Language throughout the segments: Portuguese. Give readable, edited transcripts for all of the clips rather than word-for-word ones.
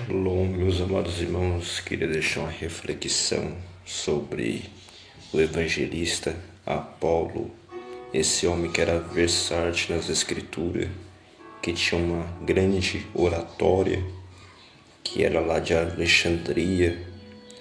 Shalom, meus amados irmãos. Queria deixar uma reflexão sobre o evangelista Apolo, esse homem que era versátil nas escrituras, que tinha uma grande oratória, que era lá de Alexandria,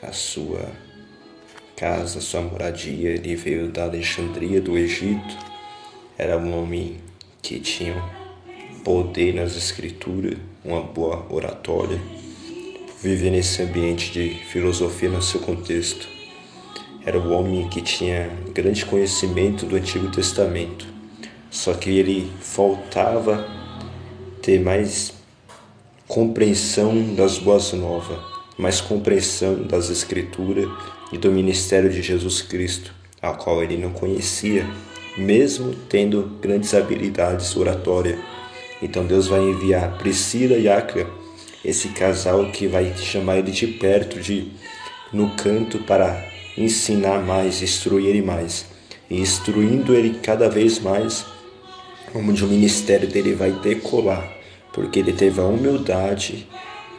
a sua casa, a sua moradia. Ele veio da Alexandria, do Egito. Era um homem que tinha poder nas escrituras, uma boa oratória, viver nesse ambiente de filosofia no seu contexto. Era um homem que tinha grande conhecimento do Antigo Testamento, só que ele faltava ter mais compreensão das boas novas, mais compreensão das escrituras e do ministério de Jesus Cristo, a qual ele não conhecia, mesmo tendo grandes habilidades oratórias. Então Deus vai enviar Priscila e Áquila, esse casal que vai chamar ele de perto, no canto, para ensinar mais, instruir ele mais. E instruindo ele cada vez mais, onde o ministério dele vai decolar, porque ele teve a humildade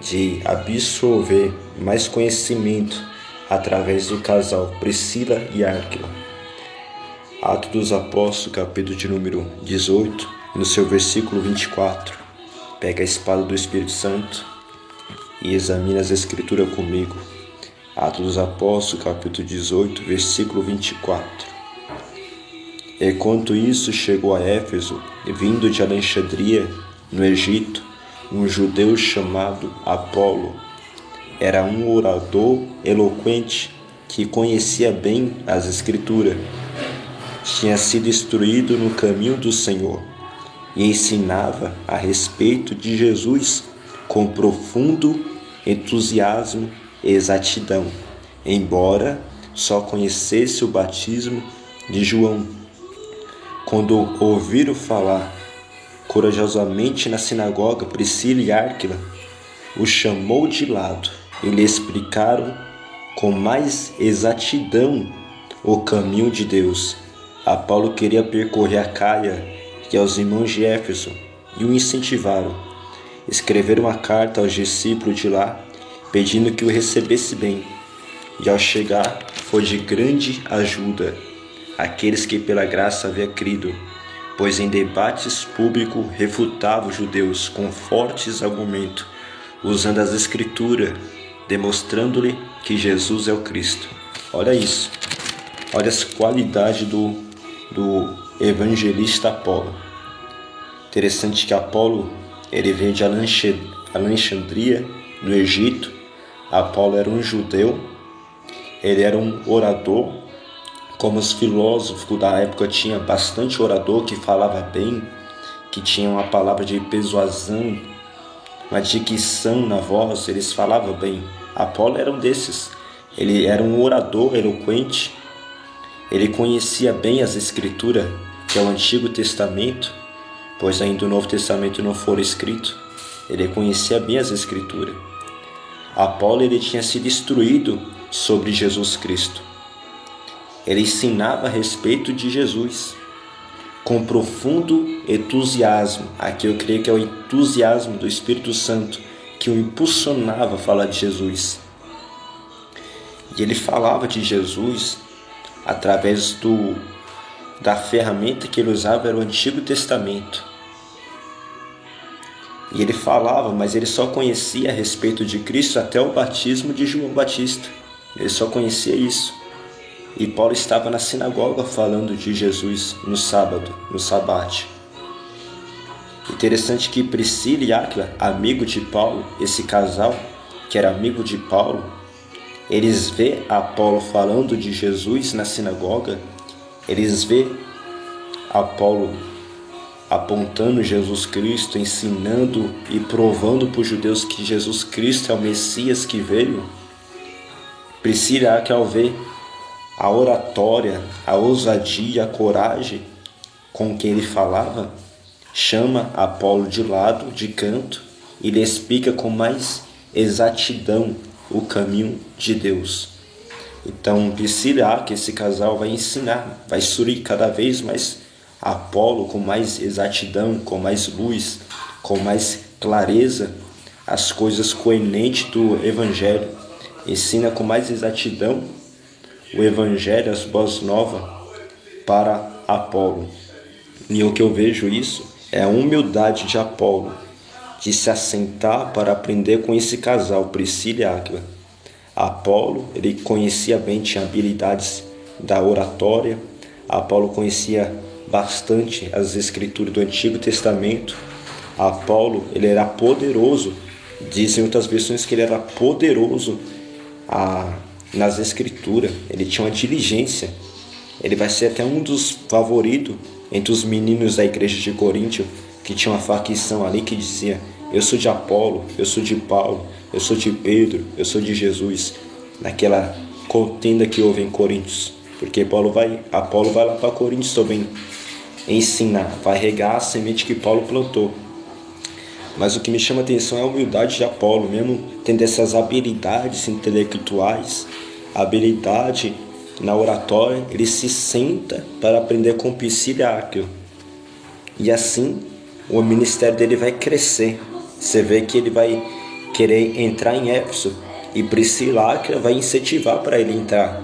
de absorver mais conhecimento através do casal Priscila e Áquila. Atos dos Apóstolos, capítulo de número 18, no seu versículo 24, pega a espada do Espírito Santo e examina as escrituras comigo. Atos dos Apóstolos, capítulo 18, versículo 24. Enquanto isso, chegou a Éfeso, vindo de Alexandria, no Egito, um judeu chamado Apolo. Era um orador eloquente que conhecia bem as escrituras. Tinha sido instruído no caminho do Senhor e ensinava a respeito de Jesus com profundo entusiasmo e exatidão, embora só conhecesse o batismo de João. Quando ouviram falar corajosamente na sinagoga, Priscila e Áquila o chamou de lado e lhe explicaram com mais exatidão o caminho de Deus. Apolo queria percorrer a Caia e aos irmãos de Éfeso e o incentivaram. Escreveram uma carta aos discípulos de lá, pedindo que o recebesse bem. E ao chegar, foi de grande ajuda àqueles que pela graça haviam crido, pois em debates públicos refutava os judeus com fortes argumentos, usando as escrituras, demonstrando-lhe que Jesus é o Cristo. Olha isso. Olha as qualidades do evangelista Apolo. Interessante que Apolo, ele veio de Alexandria, no Egito. Apolo era um judeu, ele era um orador, como os filósofos da época tinha bastante orador que falava bem, que tinha uma palavra de persuasão, uma dicção na voz, eles falavam bem. Apolo era um desses. Ele era um orador eloquente. Ele conhecia bem as escrituras, que é o Antigo Testamento, pois ainda o Novo Testamento não foi escrito. Ele conhecia bem as escrituras. Apolo, ele tinha sido instruído sobre Jesus Cristo. Ele ensinava a respeito de Jesus com profundo entusiasmo. Aqui eu creio que é o entusiasmo do Espírito Santo que o impulsionava a falar de Jesus. E ele falava de Jesus através da ferramenta que ele usava, era o Antigo Testamento. E ele falava, mas ele só conhecia a respeito de Cristo até o batismo de João Batista. Ele só conhecia isso. E Paulo estava na sinagoga falando de Jesus no sábado, no sabate. Interessante que Priscila e Áquila, amigo de Paulo, esse casal que era amigo de Paulo, eles vê Apolo falando de Jesus na sinagoga, eles vê Apolo apontando Jesus Cristo, ensinando e provando para os judeus que Jesus Cristo é o Messias que veio. Priscila e Áquila, ao ver a oratória, a ousadia, a coragem com que ele falava, chama Apolo de lado, de canto, e lhe explica com mais exatidão o caminho de Deus. Então, Priscila, que esse casal vai ensinar, vai instruir cada vez mais Apolo com mais exatidão, com mais luz, com mais clareza as coisas coerentes do Evangelho, ensina com mais exatidão o Evangelho, as boas novas, para Apolo. E o que eu vejo isso é a humildade de Apolo, de se assentar para aprender com esse casal, Priscila e Áquila. Apolo, ele conhecia bem, tinha habilidades da oratória. Apolo conhecia bastante as escrituras do Antigo Testamento. Apolo, ele era poderoso, dizem outras versões que ele era poderoso nas escrituras. Ele tinha uma diligência. Ele vai ser até um dos favoritos entre os meninos da igreja de Coríntio, que tinha uma facção ali que dizia: eu sou de Apolo, eu sou de Paulo, eu sou de Pedro, eu sou de Jesus. Naquela contenda que houve em Coríntios, porque Apolo vai lá para Coríntios também ensinar, vai regar a semente que Paulo plantou. Mas o que me chama a atenção é a humildade de Apolo, mesmo tendo essas habilidades intelectuais, habilidade na oratória, ele se senta para aprender com Priscila e Áquila. E assim o ministério dele vai crescer. Você vê que ele vai querer entrar em Éfeso, e Priscila e Áquila vai incentivar para ele entrar,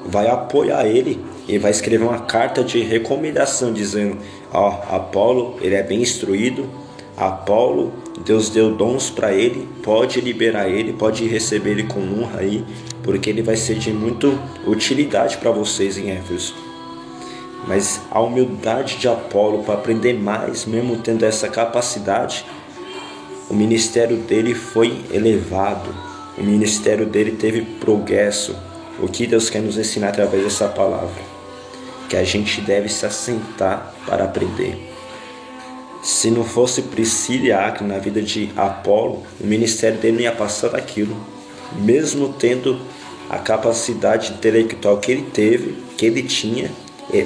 vai apoiar ele e vai escrever uma carta de recomendação dizendo: Apolo, ele é bem instruído, Apolo, Deus deu dons para ele, pode liberar ele, pode receber ele com honra aí, porque ele vai ser de muita utilidade para vocês em Éfeso. Mas a humildade de Apolo para aprender mais, mesmo tendo essa capacidade, o ministério dele foi elevado, o ministério dele teve progresso. O que Deus quer nos ensinar através dessa palavra? Que a gente deve se assentar para aprender. Se não fosse Priscila e Áquila na vida de Apolo, o ministério dele não ia passar daquilo. Mesmo tendo a capacidade intelectual que ele teve, que ele tinha,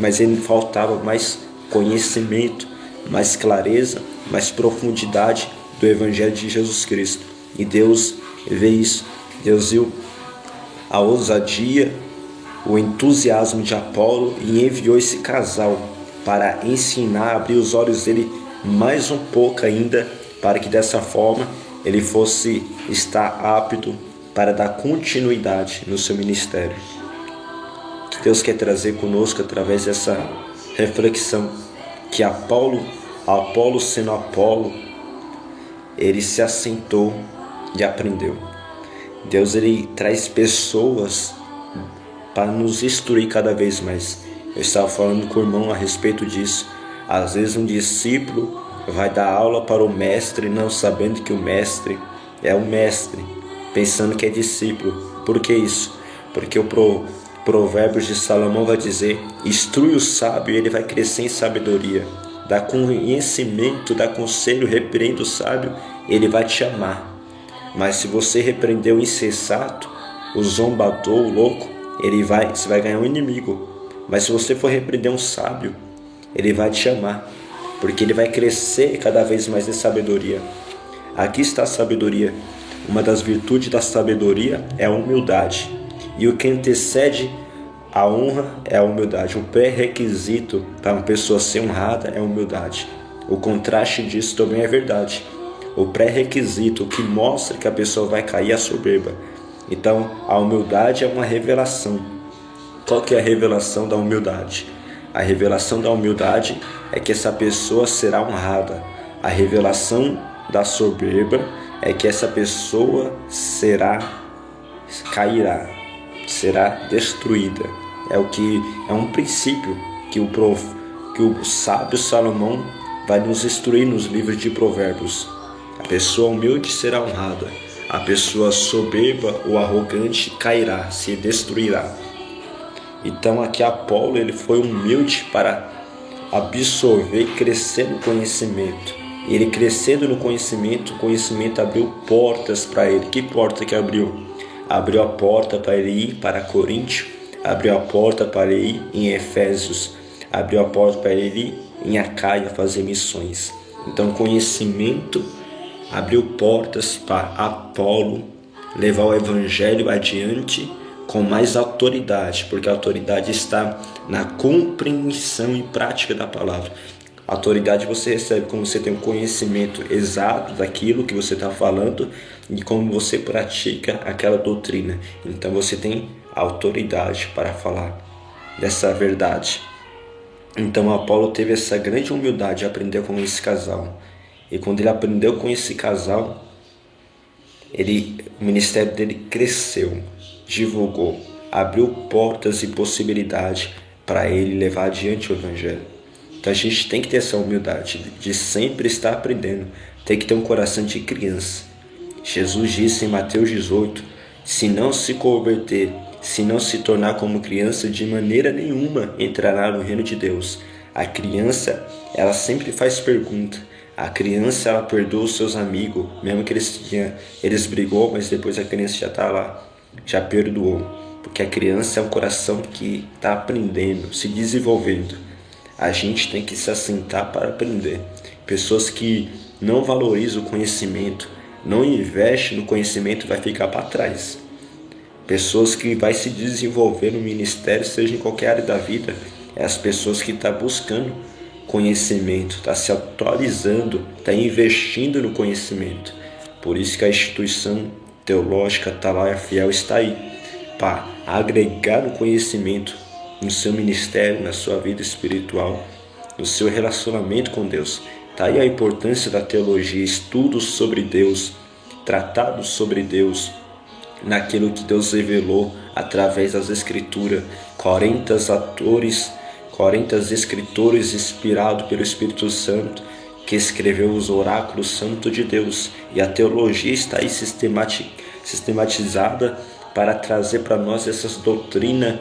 mas ele faltava mais conhecimento, mais clareza, mais profundidade do Evangelho de Jesus Cristo. E Deus vê isso. Deus viu a ousadia, o entusiasmo de Apolo e enviou esse casal para ensinar, abrir os olhos dele mais um pouco ainda, para que dessa forma ele fosse estar apto para dar continuidade no seu ministério. Que Deus quer trazer conosco através dessa reflexão, que Apolo sendo Apolo, ele se assentou e aprendeu. Deus, ele traz pessoas para nos instruir cada vez mais. Eu estava falando com o irmão a respeito disso. Às vezes um discípulo vai dar aula para o mestre, não sabendo que o mestre é o mestre, pensando que é discípulo. Por que isso? Porque o Provérbios de Salomão vai dizer: instrui o sábio e ele vai crescer em sabedoria. Dá conhecimento, dá conselho, repreende o sábio, ele vai te amar. Mas se você repreender o insensato, o zombador, o louco, você vai ganhar um inimigo. Mas se você for repreender um sábio, ele vai te amar, porque ele vai crescer cada vez mais em sabedoria. Aqui está a sabedoria. Uma das virtudes da sabedoria é a humildade. E o que antecede a honra é a humildade. O pré-requisito para uma pessoa ser honrada é a humildade. O contraste disso também é verdade. O pré-requisito, o que mostra que a pessoa vai cair, é a soberba. Então, a humildade é uma revelação. Qual que é a revelação da humildade? A revelação da humildade é que essa pessoa será honrada. A revelação da soberba é que essa pessoa cairá, será destruída. É um princípio que o sábio Salomão vai nos instruir nos livros de Provérbios. A pessoa humilde será honrada. A pessoa soberba ou arrogante cairá, se destruirá. Então aqui Apolo, ele foi humilde para absorver e crescer no conhecimento. Ele crescendo no conhecimento, o conhecimento abriu portas para ele. Que porta que abriu? Abriu a porta para ele ir para Coríntio, abriu a porta para ele ir em Efésios, abriu a porta para ele ir em Acaia fazer missões. Então conhecimento abriu portas para Apolo levar o evangelho adiante com mais autoridade, porque a autoridade está na compreensão e prática da palavra. Autoridade você recebe quando você tem um conhecimento exato daquilo que você está falando e como você pratica aquela doutrina. Então você tem autoridade para falar dessa verdade. Então Apolo teve essa grande humildade de aprender com esse casal. E quando ele aprendeu com esse casal, o ministério dele cresceu, divulgou, abriu portas e possibilidades para ele levar adiante o evangelho. Então a gente tem que ter essa humildade de sempre estar aprendendo, tem que ter um coração de criança. Jesus disse em Mateus 18, se não se converter, se não se tornar como criança, de maneira nenhuma entrará no reino de Deus. A criança, ela sempre faz pergunta. A criança, ela perdoa os seus amigos, mesmo que eles brigou, mas depois a criança já está lá, já perdoou. Porque a criança é um coração que está aprendendo, se desenvolvendo. A gente tem que se assentar para aprender. Pessoas que não valorizam o conhecimento, não investem no conhecimento, vai ficar para trás. Pessoas que vai se desenvolver no ministério, seja em qualquer área da vida, é as pessoas que estão buscando conhecimento, estão se atualizando, estão investindo no conhecimento. Por isso que a instituição teológica Atalaia Fiel está aí, para agregar no conhecimento, no seu ministério, na sua vida espiritual, no seu relacionamento com Deus. Está aí a importância da teologia, estudos sobre Deus, tratados sobre Deus, naquilo que Deus revelou através das Escrituras. 40 escritores inspirados pelo Espírito Santo, que escreveu os oráculos santos de Deus. E a teologia está aí sistematizada para trazer para nós essas doutrinas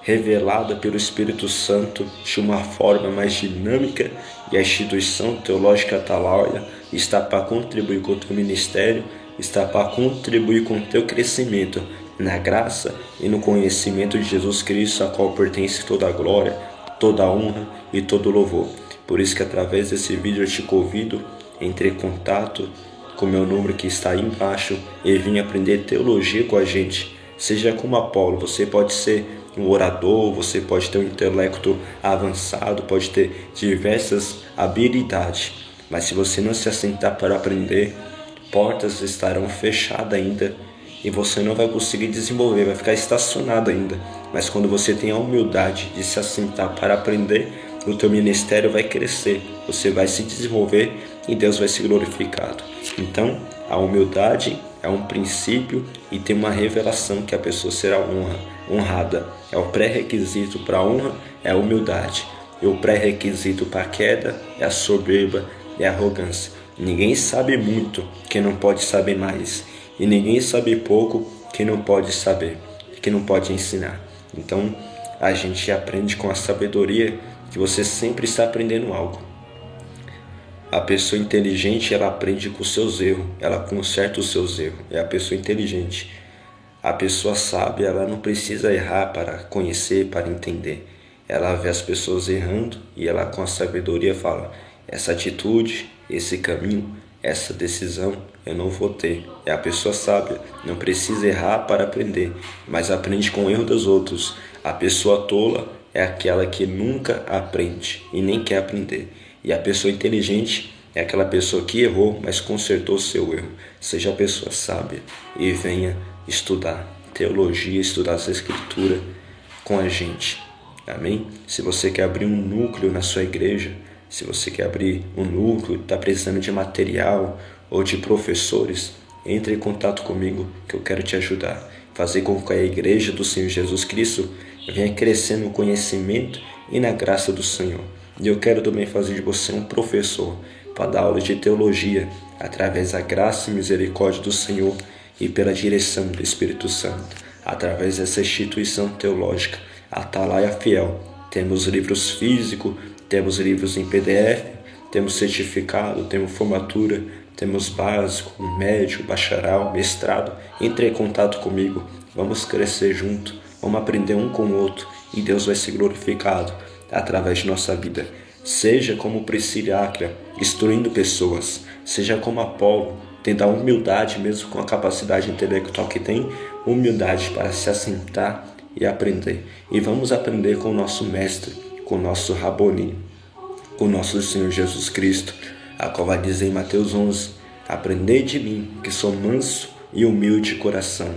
revelada pelo Espírito Santo de uma forma mais dinâmica, e a instituição teológica Atalaia está para contribuir com o teu ministério, está para contribuir com o teu crescimento na graça e no conhecimento de Jesus Cristo, a qual pertence toda a glória, toda a honra e todo o louvor. Por isso que através desse vídeo eu te convido a entrar em contato com o meu número que está aí embaixo e vir aprender teologia com a gente. Seja como Apolo, você pode ser um orador, você pode ter um intelecto avançado, pode ter diversas habilidades, mas se você não se assentar para aprender, portas estarão fechadas ainda e você não vai conseguir desenvolver, vai ficar estacionado ainda. Mas quando você tem a humildade de se assentar para aprender, o teu ministério vai crescer, você vai se desenvolver e Deus vai ser glorificado. Então, a humildade é um princípio e tem uma revelação que a pessoa será honrada. É o pré-requisito para a honra, é a humildade. E o pré-requisito para a queda é a soberba, é a arrogância. Ninguém sabe muito quem não pode saber mais. E ninguém sabe pouco quem não pode saber, quem não pode ensinar. Então, a gente aprende com a sabedoria que você sempre está aprendendo algo. A pessoa inteligente, ela aprende com os seus erros, ela conserta os seus erros, é a pessoa inteligente. A pessoa sábia, ela não precisa errar para conhecer, para entender. Ela vê as pessoas errando e ela com a sabedoria fala, essa atitude, esse caminho, essa decisão eu não vou ter. É a pessoa sábia, não precisa errar para aprender, mas aprende com o erro dos outros. A pessoa tola é aquela que nunca aprende e nem quer aprender. E a pessoa inteligente é aquela pessoa que errou, mas consertou o seu erro. Seja a pessoa sábia e venha estudar teologia, estudar as escrituras com a gente. Amém? Se você quer abrir um núcleo na sua igreja, se você quer abrir um núcleo, está precisando de material ou de professores, entre em contato comigo que eu quero te ajudar. Fazer com que a igreja do Senhor Jesus Cristo venha crescendo no conhecimento e na graça do Senhor. E eu quero também fazer de você um professor para dar aula de teologia através da graça e misericórdia do Senhor e pela direção do Espírito Santo. Através dessa instituição teológica, Atalaia Fiel, temos livros físicos, temos livros em PDF, temos certificado, temos formatura, temos básico, médio, bacharel, mestrado. Entre em contato comigo, vamos crescer junto, vamos aprender um com o outro e Deus vai ser glorificado através de nossa vida. Seja como Priscila e Áquila, instruindo pessoas. Seja como Apolo, tendo a humildade, mesmo com a capacidade intelectual que tem, humildade para se assentar e aprender. E vamos aprender com o nosso mestre, com o nosso Rabboni, o nosso Senhor Jesus Cristo, a qual vai dizer em Mateus 11, aprendei de mim, que sou manso e humilde de coração.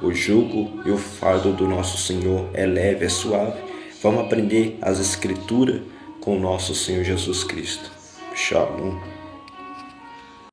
O jugo e o fardo do nosso Senhor é leve, é suave. Vamos aprender as Escrituras com o nosso Senhor Jesus Cristo. Shalom.